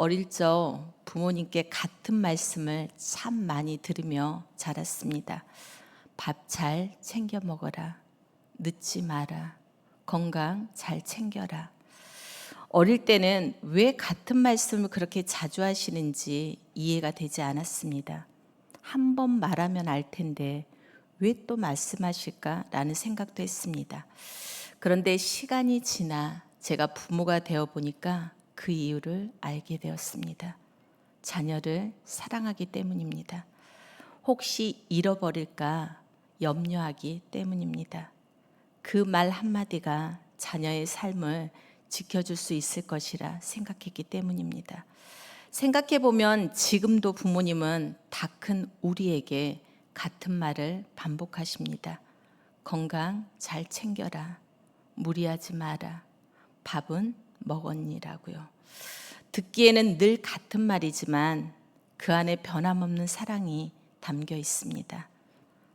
어릴 적 부모님께 같은 말씀을 참 많이 들으며 자랐습니다. 밥 잘 챙겨 먹어라. 늦지 마라. 건강 잘 챙겨라. 어릴 때는 왜 같은 말씀을 그렇게 자주 하시는지 이해가 되지 않았습니다. 한 번 말하면 알 텐데 왜 또 말씀하실까라는 생각도 했습니다. 그런데 시간이 지나 제가 부모가 되어 보니까 그 이유를 알게 되었습니다. 자녀를 사랑하기 때문입니다. 혹시 잃어버릴까 염려하기 때문입니다. 그 말 한마디가 자녀의 삶을 지켜줄 수 있을 것이라 생각했기 때문입니다. 생각해보면 지금도 부모님은 다 큰 우리에게 같은 말을 반복하십니다. 건강 잘 챙겨라. 무리하지 마라. 밥은 먹었니라고요. 듣기에는 늘 같은 말이지만 그 안에 변함없는 사랑이 담겨 있습니다.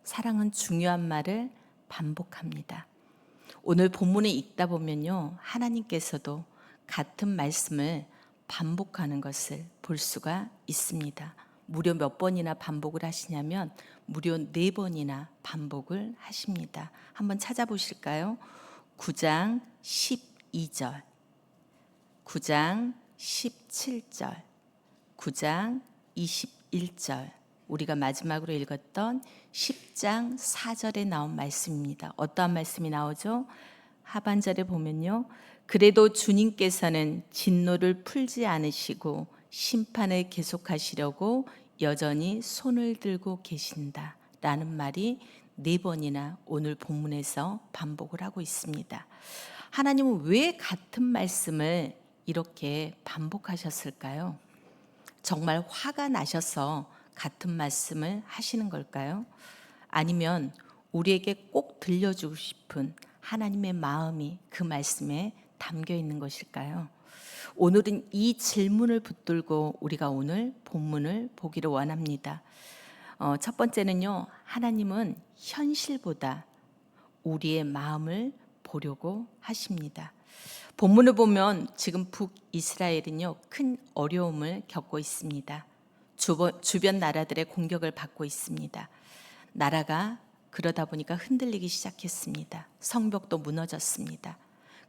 사랑은 중요한 말을 반복합니다. 오늘 본문을 읽다 보면요, 하나님께서도 같은 말씀을 반복하는 것을 볼 수가 있습니다. 무려 몇 번이나 반복을 하시냐면 무려 4번이나 반복을 하십니다. 한번 찾아보실까요? 9장 12절, 9장 17절, 9장 21절, 우리가 마지막으로 읽었던 10장 4절에 나온 말씀입니다. 어떠한 말씀이 나오죠? 하반절에 보면요, 그래도 주님께서는 진노를 풀지 않으시고 심판을 계속하시려고 여전히 손을 들고 계신다 라는 말이 4번이나 오늘 본문에서 반복을 하고 있습니다. 하나님은 왜 같은 말씀을 이렇게 반복하셨을까요? 정말 화가 나셔서 같은 말씀을 하시는 걸까요? 아니면 우리에게 꼭 들려주고 싶은 하나님의 마음이 그 말씀에 담겨 있는 것일까요? 오늘은 이 질문을 붙들고 우리가 오늘 본문을 보기를 원합니다. 첫 번째는요, 하나님은 현실보다 우리의 마음을 보려고 하십니다. 본문을 보면 지금 북이스라엘은요, 큰 어려움을 겪고 있습니다. 주변 나라들의 공격을 받고 있습니다. 나라가 그러다 보니까 흔들리기 시작했습니다. 성벽도 무너졌습니다.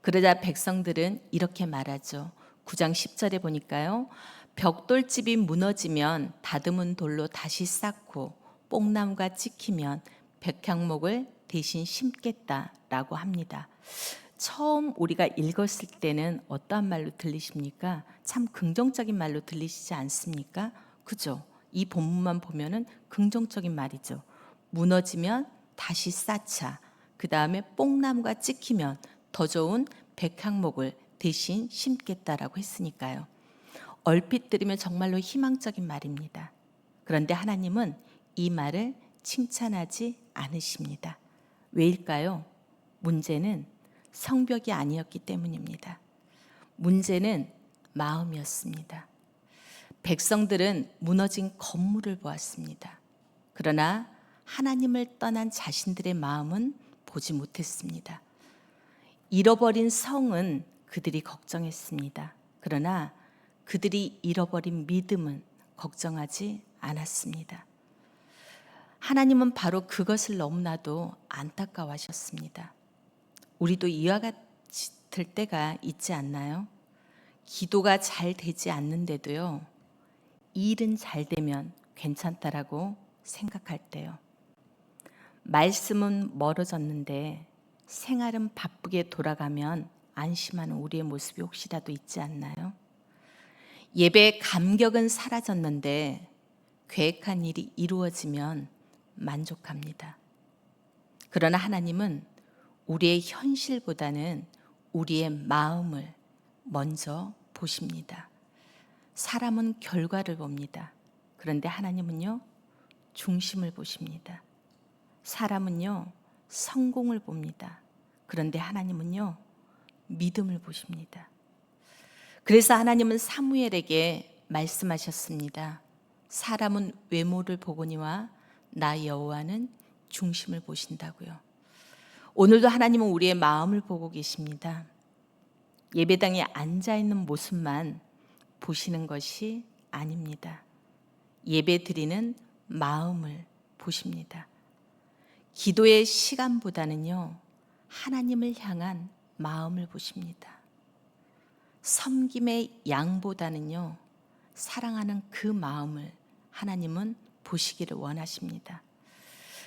그러자 백성들은 이렇게 말하죠. 9장 10절에 보니까요, 벽돌집이 무너지면 다듬은 돌로 다시 쌓고 뽕나무가 찍히면 백향목을 대신 심겠다라고 합니다. 처음 우리가 읽었을 때는 어떠한 말로 들리십니까? 참 긍정적인 말로 들리시지 않습니까? 그죠? 이 본문만 보면은 긍정적인 말이죠. 무너지면 다시 쌓자. 그 다음에 뽕나무가 찍히면 더 좋은 백향목을 대신 심겠다라고 했으니까요. 얼핏 들으면 정말로 희망적인 말입니다. 그런데 하나님은 이 말을 칭찬하지 않으십니다. 왜일까요? 문제는 성벽이 아니었기 때문입니다. 문제는 마음이었습니다. 백성들은 무너진 건물을 보았습니다. 그러나 하나님을 떠난 자신들의 마음은 보지 못했습니다. 잃어버린 성은 그들이 걱정했습니다. 그러나 그들이 잃어버린 믿음은 걱정하지 않았습니다. 하나님은 바로 그것을 너무나도 안타까워하셨습니다. 우리도 이와 같을 때가 있지 않나요? 기도가 잘 되지 않는데도요, 일은 잘 되면 괜찮다라고 생각할 때요. 말씀은 멀어졌는데 생활은 바쁘게 돌아가면 안심하는 우리의 모습이 혹시라도 있지 않나요? 예배의 감격은 사라졌는데 계획한 일이 이루어지면 만족합니다. 그러나 하나님은 우리의 현실보다는 우리의 마음을 먼저 보십니다. 사람은 결과를 봅니다. 그런데 하나님은요, 중심을 보십니다. 사람은요, 성공을 봅니다. 그런데 하나님은요, 믿음을 보십니다. 그래서 하나님은 사무엘에게 말씀하셨습니다. 사람은 외모를 보거니와 나 여호와는 중심을 보신다고요. 오늘도 하나님은 우리의 마음을 보고 계십니다. 예배당에 앉아 있는 모습만 보시는 것이 아닙니다. 예배 드리는 마음을 보십니다. 기도의 시간보다는요, 하나님을 향한 마음을 보십니다. 섬김의 양보다는요, 사랑하는 그 마음을 하나님은 보시기를 원하십니다.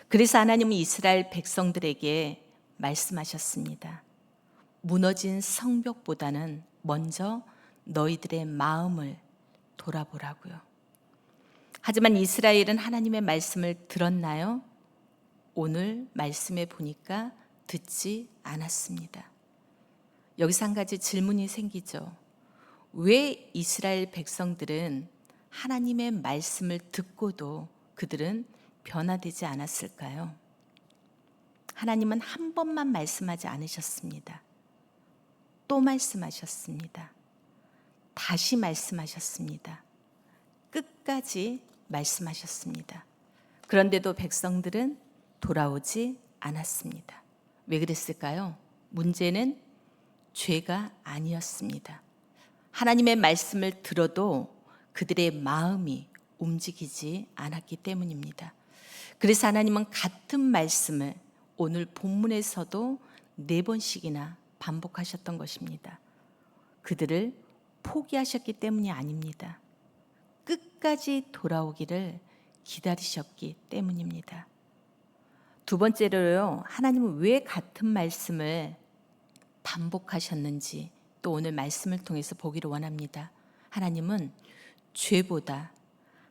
그래서 하나님은 이스라엘 백성들에게 말씀하셨습니다. 무너진 성벽보다는 먼저 너희들의 마음을 돌아보라고요. 하지만 이스라엘은 하나님의 말씀을 들었나요? 오늘 말씀에 보니까 듣지 않았습니다. 여기서 한 가지 질문이 생기죠. 왜 이스라엘 백성들은 하나님의 말씀을 듣고도 그들은 변화되지 않았을까요? 하나님은 한 번만 말씀하지 않으셨습니다. 또 말씀하셨습니다. 다시 말씀하셨습니다. 끝까지 말씀하셨습니다. 그런데도 백성들은 돌아오지 않았습니다. 왜 그랬을까요? 문제는 죄가 아니었습니다. 하나님의 말씀을 들어도 그들의 마음이 움직이지 않았기 때문입니다. 그래서 하나님은 같은 말씀을 오늘 본문에서도 4번씩이나 반복하셨던 것입니다. 그들을 포기하셨기 때문이 아닙니다. 끝까지 돌아오기를 기다리셨기 때문입니다. 두 번째로요, 하나님은 왜 같은 말씀을 반복하셨는지 또 오늘 말씀을 통해서 보기를 원합니다. 하나님은 죄보다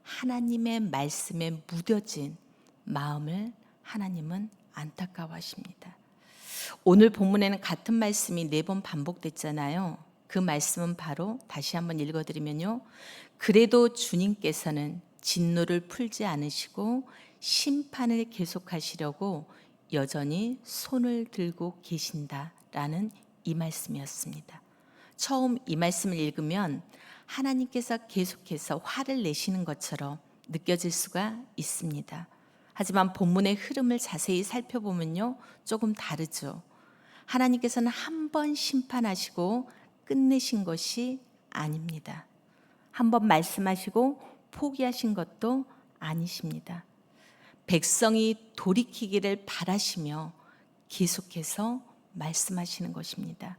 하나님의 말씀에 무뎌진 마음을 하나님은 안타까워하십니다. 오늘 본문에는 같은 말씀이 4번 반복됐잖아요. 그 말씀은 바로 다시 한번 읽어드리면요. 그래도 주님께서는 진노를 풀지 않으시고 심판을 계속하시려고 여전히 손을 들고 계신다라는 이 말씀이었습니다. 처음 이 말씀을 읽으면 하나님께서 계속해서 화를 내시는 것처럼 느껴질 수가 있습니다. 하지만 본문의 흐름을 자세히 살펴보면요, 조금 다르죠. 하나님께서는 한 번 심판하시고 끝내신 것이 아닙니다. 한 번 말씀하시고 포기하신 것도 아니십니다. 백성이 돌이키기를 바라시며 계속해서 말씀하시는 것입니다.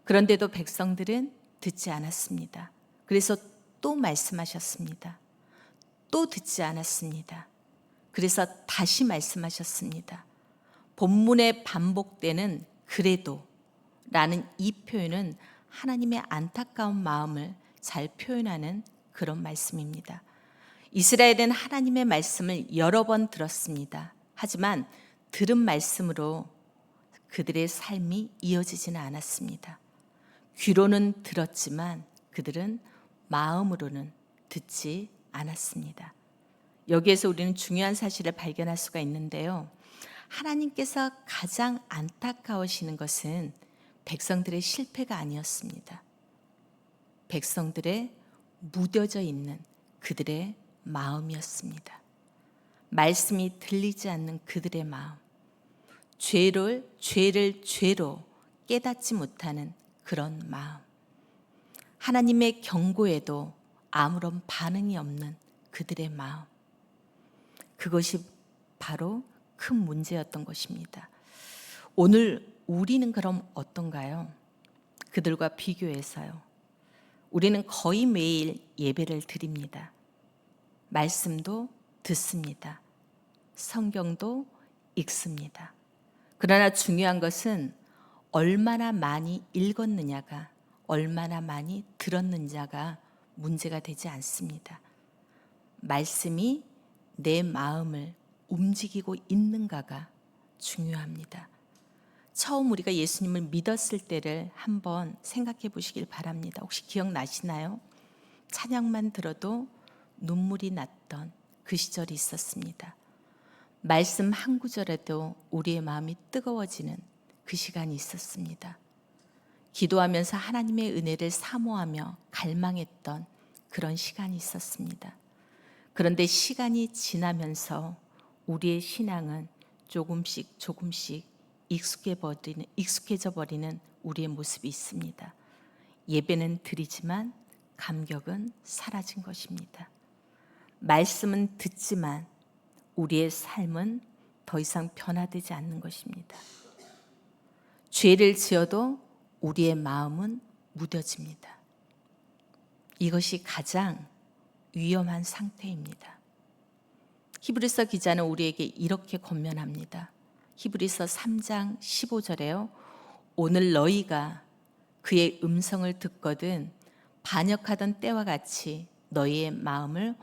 그런데도 백성들은 듣지 않았습니다. 그래서 또 말씀하셨습니다. 또 듣지 않았습니다. 그래서 다시 말씀하셨습니다. 본문에 반복되는 그래도 라는 이 표현은 하나님의 안타까운 마음을 잘 표현하는 그런 말씀입니다. 이스라엘은 하나님의 말씀을 여러 번 들었습니다. 하지만 들은 말씀으로 그들의 삶이 이어지지는 않았습니다. 귀로는 들었지만 그들은 마음으로는 듣지 않았습니다. 여기에서 우리는 중요한 사실을 발견할 수가 있는데요. 하나님께서 가장 안타까우시는 것은 백성들의 실패가 아니었습니다. 백성들의 무뎌져 있는 그들의 마음이었습니다. 말씀이 들리지 않는 그들의 마음, 죄를 죄로 깨닫지 못하는 그런 마음, 하나님의 경고에도 아무런 반응이 없는 그들의 마음, 그것이 바로 큰 문제였던 것입니다. 오늘 우리는 그럼 어떤가요? 그들과 비교해서요. 우리는 거의 매일 예배를 드립니다. 말씀도 듣습니다. 성경도 읽습니다. 그러나 중요한 것은 얼마나 많이 읽었느냐가, 얼마나 많이 들었느냐가 문제가 되지 않습니다. 말씀이 내 마음을 움직이고 있는가가 중요합니다. 처음 우리가 예수님을 믿었을 때를 한번 생각해 보시길 바랍니다. 혹시 기억나시나요? 찬양만 들어도 눈물이 났던 그 시절이 있었습니다. 말씀 한 구절에도 우리의 마음이 뜨거워지는 그 시간이 있었습니다. 기도하면서 하나님의 은혜를 사모하며 갈망했던 그런 시간이 있었습니다. 그런데 시간이 지나면서 우리의 신앙은 조금씩 익숙해져 버리는 우리의 모습이 있습니다. 예배는 드리지만 감격은 사라진 것입니다. 말씀은 듣지만 우리의 삶은 더 이상 변화되지 않는 것입니다. 죄를 지어도 우리의 마음은 무뎌집니다. 이것이 가장 위험한 상태입니다. 히브리서 기자는 우리에게 이렇게 권면합니다. 히브리서 3장 15절에요. 오늘 너희가 그의 음성을 듣거든 반역하던 때와 같이 너희의 마음을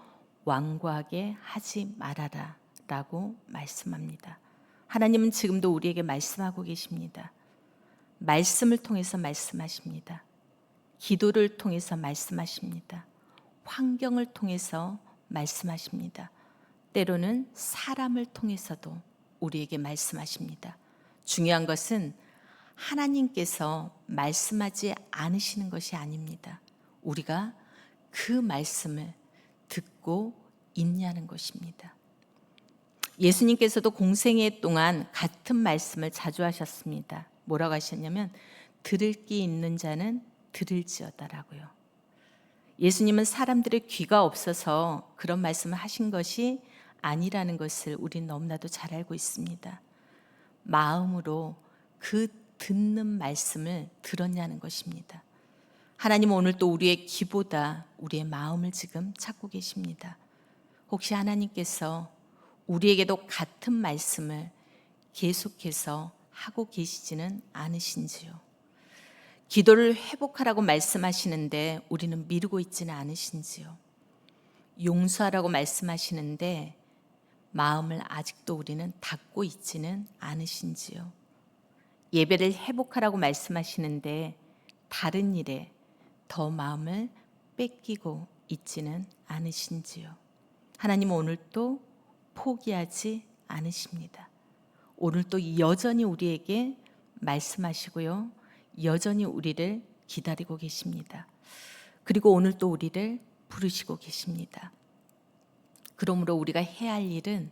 완고하게 하지 말아라 라고 말씀합니다. 하나님은 지금도 우리에게 말씀하고 계십니다. 말씀을 통해서 말씀하십니다. 기도를 통해서 말씀하십니다. 환경을 통해서 말씀하십니다. 때로는 사람을 통해서도 우리에게 말씀하십니다. 중요한 것은 하나님께서 말씀하지 않으시는 것이 아닙니다. 우리가 그 말씀을 듣고 있냐는 것입니다. 예수님께서도 공생애 동안 같은 말씀을 자주 하셨습니다. 뭐라고 하셨냐면 들을 귀 있는 자는 들을지어다라고요. 예수님은 사람들의 귀가 없어서 그런 말씀을 하신 것이 아니라는 것을 우리는 너무나도 잘 알고 있습니다. 마음으로 그 듣는 말씀을 들었냐는 것입니다. 하나님은 오늘 또 우리의 귀보다 우리의 마음을 지금 찾고 계십니다. 혹시 하나님께서 우리에게도 같은 말씀을 계속해서 하고 계시지는 않으신지요? 기도를 회복하라고 말씀하시는데 우리는 미루고 있지는 않으신지요? 용서하라고 말씀하시는데 마음을 아직도 우리는 닫고 있지는 않으신지요? 예배를 회복하라고 말씀하시는데 다른 일에 더 마음을 뺏기고 있지는 않으신지요? 하나님은 오늘 또 포기하지 않으십니다. 오늘 또 여전히 우리에게 말씀하시고요. 여전히 우리를 기다리고 계십니다. 그리고 오늘 또 우리를 부르시고 계십니다. 그러므로 우리가 해야 할 일은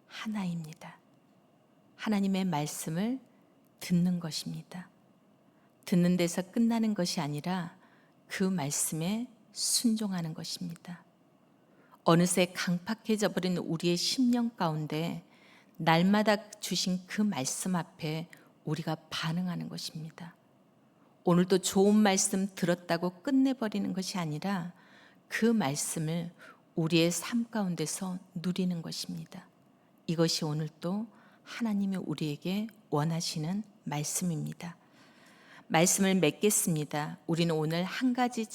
하나입니다. 하나님의 말씀을 듣는 것입니다. 듣는 데서 끝나는 것이 아니라 그 말씀에 순종하는 것입니다. 어느새 강팍해져 버린 우리의 심령 가운데 날마다 주신 그 말씀 앞에 우리가 반응하는 것입니다. 오늘도 좋은 말씀 들었다고 끝내버리는 것이 아니라 그 말씀을 우리의 삶 가운데서 누리는 것입니다. 이것이 오늘 또 하나님이 우리에게 원하시는 말씀입니다. 말씀을 맺겠습니다. 우리는 오늘 한 가지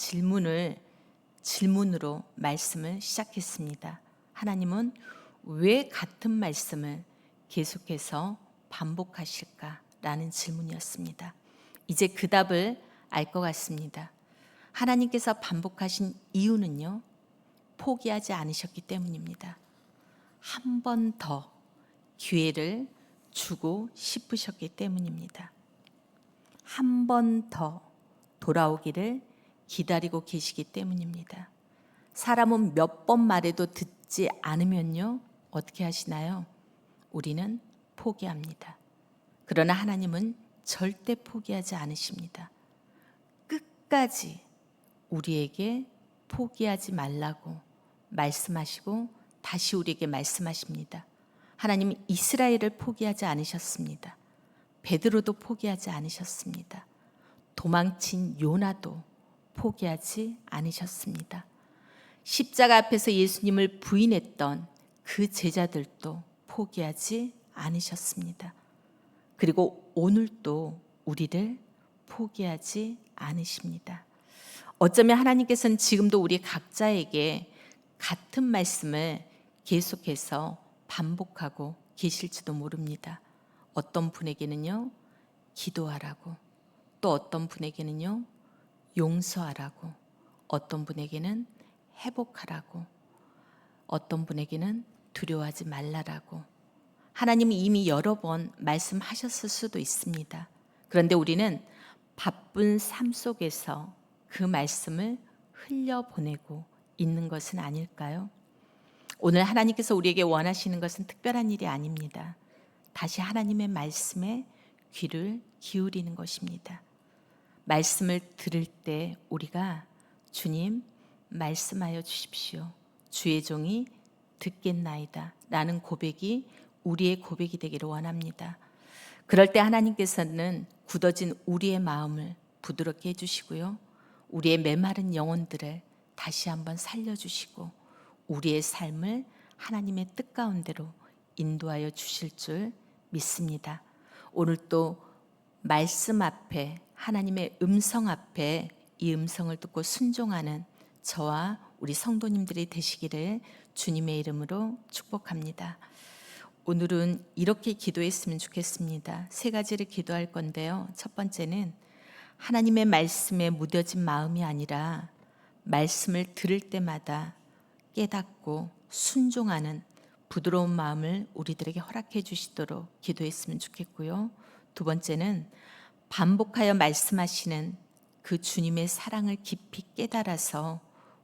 질문으로 말씀을 시작했습니다. 하나님은 왜 같은 말씀을 계속해서 반복하실까라는 질문이었습니다. 이제 그 답을 알 것 같습니다. 하나님께서 반복하신 이유는요, 포기하지 않으셨기 때문입니다. 한 번 더 기회를 주고 싶으셨기 때문입니다. 한 번 더 돌아오기를 기다리고 계시기 때문입니다. 사람은 몇 번 말해도 듣지 않으면요, 어떻게 하시나요? 우리는 포기합니다. 그러나 하나님은 절대 포기하지 않으십니다. 끝까지 우리에게 포기하지 말라고 말씀하시고 다시 우리에게 말씀하십니다. 하나님은 이스라엘을 포기하지 않으셨습니다. 베드로도 포기하지 않으셨습니다. 도망친 요나도 포기하지 않으셨습니다. 십자가 앞에서 예수님을 부인했던 그 제자들도 포기하지 않으셨습니다. 그리고 오늘도 우리를 포기하지 않으십니다. 어쩌면 하나님께서는 지금도 우리 각자에게 같은 말씀을 계속해서 반복하고 계실지도 모릅니다. 어떤 분에게는요, 기도하라고, 또 어떤 분에게는요, 용서하라고, 어떤 분에게는 회복하라고, 어떤 분에게는 두려워하지 말라라고. 하나님이 이미 여러 번 말씀하셨을 수도 있습니다. 그런데 우리는 바쁜 삶 속에서 그 말씀을 흘려보내고 있는 것은 아닐까요? 오늘 하나님께서 우리에게 원하시는 것은 특별한 일이 아닙니다. 다시 하나님의 말씀에 귀를 기울이는 것입니다. 말씀을 들을 때 우리가 주님 말씀하여 주십시오. 주의 종이 듣겠나이다 라는 고백이 우리의 고백이 되기를 원합니다. 그럴 때 하나님께서는 굳어진 우리의 마음을 부드럽게 해주시고요. 우리의 메마른 영혼들을 다시 한번 살려주시고 우리의 삶을 하나님의 뜻 가운데로 인도하여 주실 줄 믿습니다. 오늘 또 말씀 앞에 하나님의 음성 앞에 이 음성을 듣고 순종하는 저와 우리 성도님들이 되시기를 주님의 이름으로 축복합니다. 오늘은 이렇게 기도했으면 좋겠습니다. 세 가지를 기도할 건데요. 첫 번째는 하나님의 말씀에 무뎌진 마음이 아니라 말씀을 들을 때마다 깨닫고 순종하는 부드러운 마음을 우리들에게 허락해 주시도록 기도했으면 좋겠고요. 두 번째는 반복하여 말씀하시는 그 주님의 사랑을 깊이 깨달아서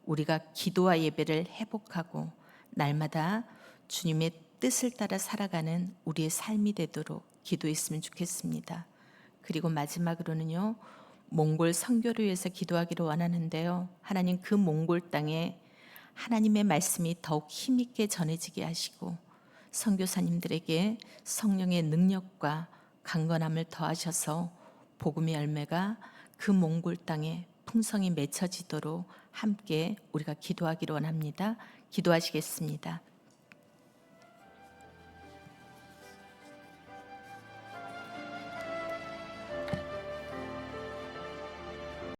우리가 기도와 예배를 회복하고 날마다 주님의 뜻을 따라 살아가는 우리의 삶이 되도록 기도했으면 좋겠습니다. 그리고 마지막으로는요, 몽골 선교를 위해서 기도하기를 원하는데요. 하나님 그 몽골 땅에 하나님의 말씀이 더욱 힘있게 전해지게 하시고 선교사님들에게 성령의 능력과 강건함을 더하셔서 복음의 열매가 그 몽골 땅에 풍성히 맺혀지도록 함께 우리가 기도하기를 원합니다. 기도하시겠습니다.